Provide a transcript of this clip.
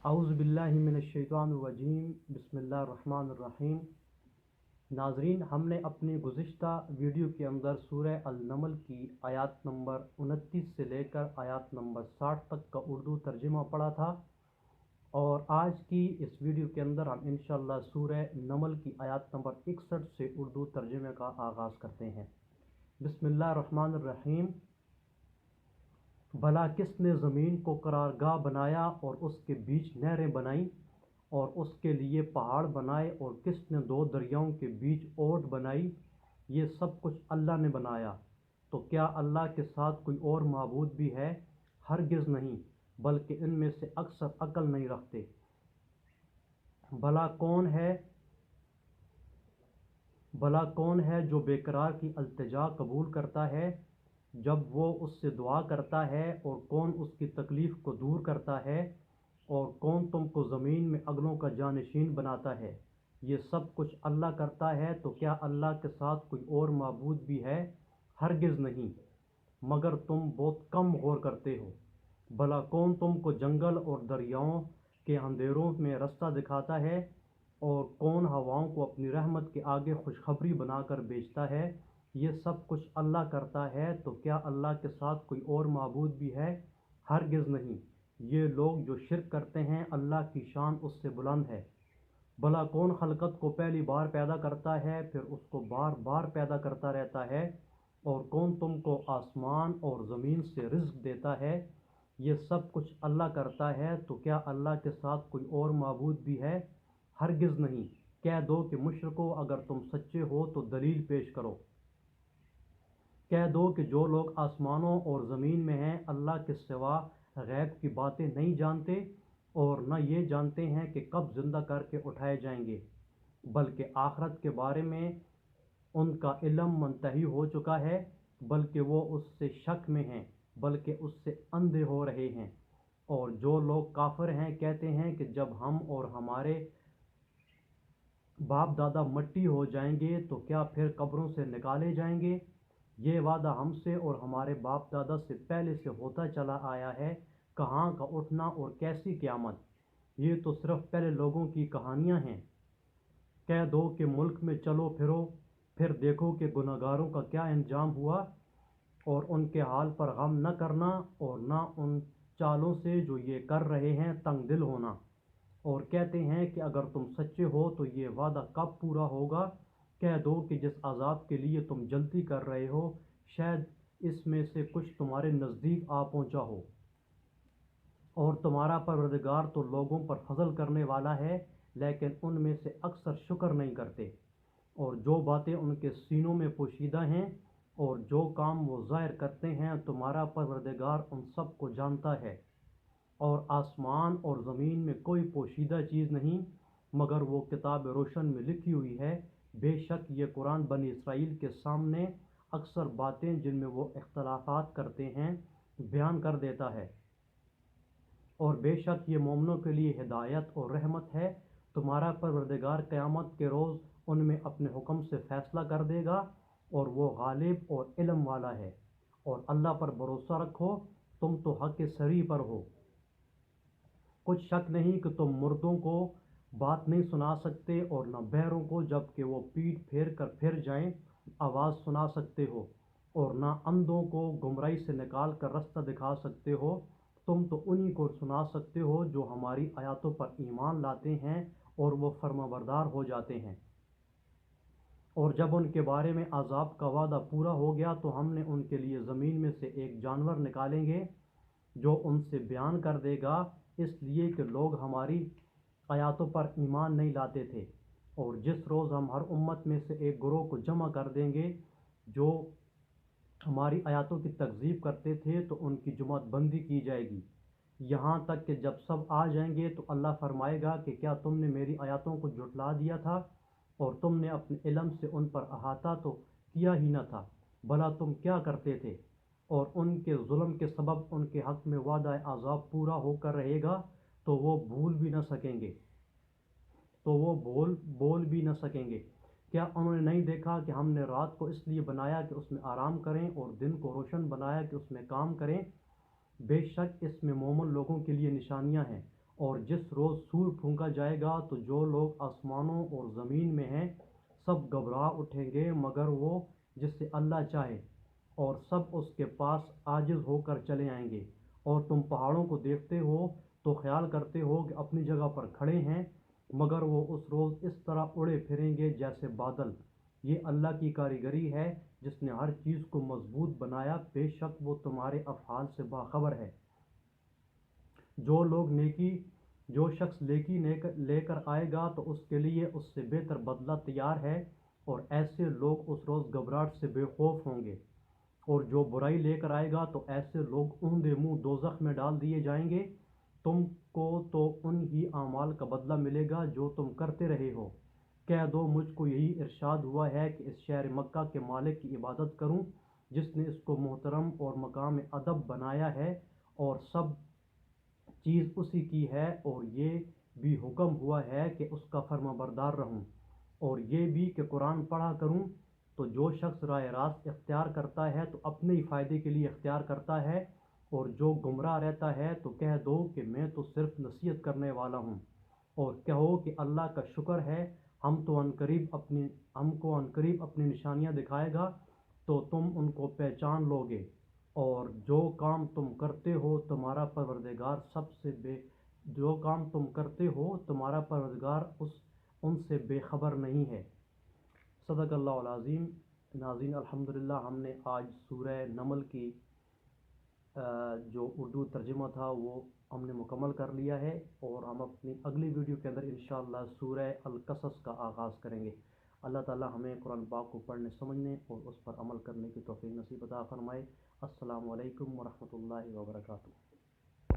اعوذ باللہ من الشیطان الرجیم بسم اللہ الرحمن الرحیم۔ ناظرین، ہم نے اپنی گزشتہ ویڈیو کے اندر سورہ النمل کی آیات نمبر 29 سے لے کر آیات نمبر 60 تک کا اردو ترجمہ پڑھا تھا، اور آج کی اس ویڈیو کے اندر ہم انشاءاللہ سورہ نمل کی آیات نمبر 61 سے اردو ترجمے کا آغاز کرتے ہیں۔ بسم اللہ الرحمن الرحیم۔ بھلا کس نے زمین کو قرارگاہ بنایا اور اس کے بیچ نہریں بنائیں اور اس کے لیے پہاڑ بنائے، اور کس نے دو دریاؤں کے بیچ اوٹ بنائی؟ یہ سب کچھ اللہ نے بنایا، تو کیا اللہ کے ساتھ کوئی اور معبود بھی ہے؟ ہرگز نہیں، بلکہ ان میں سے اکثر عقل نہیں رکھتے۔ بھلا کون ہے جو بے قرار کی التجا قبول کرتا ہے جب وہ اس سے دعا کرتا ہے، اور کون اس کی تکلیف کو دور کرتا ہے، اور کون تم کو زمین میں اگلوں کا جانشین بناتا ہے؟ یہ سب کچھ اللہ کرتا ہے، تو کیا اللہ کے ساتھ کوئی اور معبود بھی ہے؟ ہرگز نہیں، مگر تم بہت کم غور کرتے ہو۔ بھلا کون تم کو جنگل اور دریاؤں کے اندھیروں میں رستہ دکھاتا ہے، اور کون ہواؤں کو اپنی رحمت کے آگے خوشخبری بنا کر بیچتا ہے؟ یہ سب کچھ اللہ کرتا ہے، تو کیا اللہ کے ساتھ کوئی اور معبود بھی ہے؟ ہرگز نہیں، یہ لوگ جو شرک کرتے ہیں اللہ کی شان اس سے بلند ہے۔ بھلا کون خلقت کو پہلی بار پیدا کرتا ہے، پھر اس کو بار بار پیدا کرتا رہتا ہے، اور کون تم کو آسمان اور زمین سے رزق دیتا ہے؟ یہ سب کچھ اللہ کرتا ہے، تو کیا اللہ کے ساتھ کوئی اور معبود بھی ہے؟ ہرگز نہیں۔ کہہ دو کہ مشرکو، اگر تم سچے ہو تو دلیل پیش کرو۔ کہہ دو کہ جو لوگ آسمانوں اور زمین میں ہیں اللہ کے سوا غیب کی باتیں نہیں جانتے، اور نہ یہ جانتے ہیں کہ کب زندہ کر کے اٹھائے جائیں گے، بلکہ آخرت کے بارے میں ان کا علم منتہی ہو چکا ہے، بلکہ وہ اس سے شک میں ہیں، بلکہ اس سے اندھے ہو رہے ہیں۔ اور جو لوگ کافر ہیں کہتے ہیں کہ جب ہم اور ہمارے باپ دادا مٹی ہو جائیں گے تو کیا پھر قبروں سے نکالے جائیں گے؟ یہ وعدہ ہم سے اور ہمارے باپ دادا سے پہلے سے ہوتا چلا آیا ہے، کہاں کا اٹھنا اور کیسی قیامت؟ یہ تو صرف پہلے لوگوں کی کہانیاں ہیں۔ کہہ دو کہ ملک میں چلو پھرو، پھر دیکھو کہ گناہگاروں کا کیا انجام ہوا، اور ان کے حال پر غم نہ کرنا، اور نہ ان چالوں سے جو یہ کر رہے ہیں تنگ دل ہونا۔ اور کہتے ہیں کہ اگر تم سچے ہو تو یہ وعدہ کب پورا ہوگا؟ کہہ دو کہ جس عذاب کے لیے تم جلدی کر رہے ہو، شاید اس میں سے کچھ تمہارے نزدیک آ پہنچا ہو، اور تمہارا پروردگار تو لوگوں پر فضل کرنے والا ہے، لیکن ان میں سے اکثر شکر نہیں کرتے۔ اور جو باتیں ان کے سینوں میں پوشیدہ ہیں اور جو کام وہ ظاہر کرتے ہیں، تمہارا پروردگار ان سب کو جانتا ہے۔ اور آسمان اور زمین میں کوئی پوشیدہ چیز نہیں مگر وہ کتاب روشن میں لکھی ہوئی ہے۔ بے شک یہ قرآن بنی اسرائیل کے سامنے اکثر باتیں جن میں وہ اختلافات کرتے ہیں بیان کر دیتا ہے، اور بے شک یہ مومنوں کے لیے ہدایت اور رحمت ہے۔ تمہارا پروردگار قیامت کے روز ان میں اپنے حکم سے فیصلہ کر دے گا، اور وہ غالب اور علم والا ہے۔ اور اللہ پر بھروسہ رکھو، تم تو حق صریح پر ہو۔ کچھ شک نہیں کہ تم مردوں کو بات نہیں سنا سکتے، اور نہ بہروں کو جب کہ وہ پیٹھ پھیر کر پھر جائیں آواز سنا سکتے ہو، اور نہ اندھوں کو گمراہی سے نکال کر رستہ دکھا سکتے ہو۔ تم تو انہی کو سنا سکتے ہو جو ہماری آیاتوں پر ایمان لاتے ہیں اور وہ فرمانبردار ہو جاتے ہیں۔ اور جب ان کے بارے میں عذاب کا وعدہ پورا ہو گیا تو ہم نے ان کے لیے زمین میں سے ایک جانور نکالیں گے جو ان سے بیان کر دے گا، اس لیے کہ لوگ ہماری آیاتوں پر ایمان نہیں لاتے تھے۔ اور جس روز ہم ہر امت میں سے ایک گروہ کو جمع کر دیں گے جو ہماری آیاتوں کی تکذیب کرتے تھے، تو ان کی جماعت بندی کی جائے گی، یہاں تک کہ جب سب آ جائیں گے تو اللہ فرمائے گا کہ کیا تم نے میری آیاتوں کو جھٹلا دیا تھا، اور تم نے اپنے علم سے ان پر احاطہ تو کیا ہی نہ تھا؟ بھلا تم کیا کرتے تھے؟ اور ان کے ظلم کے سبب ان کے حق میں وعدہ عذاب پورا ہو کر رہے گا، تو وہ بھول بھی نہ سکیں گے۔ بول بھی نہ سکیں گے۔ کیا انہوں نے نہیں دیکھا کہ ہم نے رات کو اس لیے بنایا کہ اس میں آرام کریں، اور دن کو روشن بنایا کہ اس میں کام کریں؟ بے شک اس میں مومن لوگوں کے لیے نشانیاں ہیں، اور جس روز سور پھونکا جائے گا تو جو لوگ آسمانوں اور زمین میں ہیں سب گھبرا اٹھیں گے مگر وہ جس سے اللہ چاہے، اور سب اس کے پاس عاجز ہو کر چلے آئیں گے۔ اور تم پہاڑوں کو دیکھتے ہو تو خیال کرتے ہو کہ اپنی جگہ پر کھڑے ہیں، مگر وہ اس روز اس طرح اڑے پھریں گے جیسے بادل۔ یہ اللہ کی کاریگری ہے جس نے ہر چیز کو مضبوط بنایا، بے شک وہ تمہارے افعال سے باخبر ہے۔ جو شخص نیکی لے کر آئے گا تو اس کے لیے اس سے بہتر بدلہ تیار ہے، اور ایسے لوگ اس روز گھبراہٹ سے بے خوف ہوں گے۔ اور جو برائی لے کر آئے گا تو ایسے لوگ اوندے منہ دوزخ میں ڈال دیے جائیں گے۔ تم کو تو ان ہی اعمال کا بدلہ ملے گا جو تم کرتے رہے ہو۔ کہہ دو مجھ کو یہی ارشاد ہوا ہے کہ اس شہر مکہ کے مالک کی عبادت کروں جس نے اس کو محترم اور مقام ادب بنایا ہے، اور سب چیز اسی کی ہے، اور یہ بھی حکم ہوا ہے کہ اس کا فرما بردار رہوں، اور یہ بھی کہ قرآن پڑھا کروں۔ تو جو شخص راہ راست اختیار کرتا ہے تو اپنے ہی فائدے کے لیے اختیار کرتا ہے، اور جو گمراہ رہتا ہے تو کہہ دو کہ میں تو صرف نصیحت کرنے والا ہوں۔ اور کہو کہ اللہ کا شکر ہے، ہم کو عنقریب اپنی نشانیاں دکھائے گا تو تم ان کو پہچان لو گے، اور جو کام تم کرتے ہو تمہارا پروردگار ان سے بے خبر نہیں ہے۔ صدق اللہ العظیم۔ ناظرین، الحمدللہ ہم نے آج سورہ نمل کی جو اردو ترجمہ تھا وہ ہم نے مکمل کر لیا ہے، اور ہم اپنی اگلی ویڈیو کے اندر انشاءاللہ سورہ القصص کا آغاز کریں گے۔ اللہ تعالی ہمیں قرآن پاک کو پڑھنے سمجھنے اور اس پر عمل کرنے کی توفیق نصیب عطا فرمائے۔ السلام علیکم ورحمۃ اللہ وبرکاتہ۔